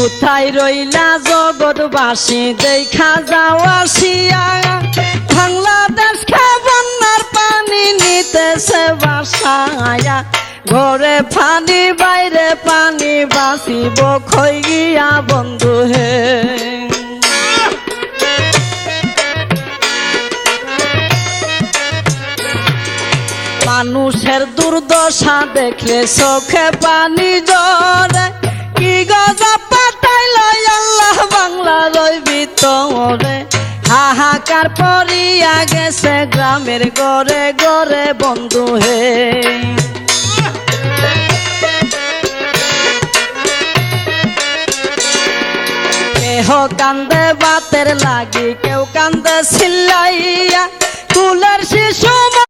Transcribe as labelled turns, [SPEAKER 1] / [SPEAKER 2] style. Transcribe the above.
[SPEAKER 1] কোথায় রইলা জগৎবাসী দেখা যাও আসিয়া বাংলাদেশকে বন্যার পানি নিতেছে বাসায়া ঘরে পানি বাইরে পানি বাঁচিব খই গিয়া বন্ধু হে মানুষের দুর্দশা দেখলে চোখে পানি জরে কি গজা পাঠাইল আল্লাহ বাংলার ওই ভিতরে হাহাকার পড়িয়া গেছে গ্রামের ঘরে ঘরে বন্ধু হে কেহ কান্দে বাতের লাগি কেউ কান্দে চিল্লাইয়া কুলের শিশু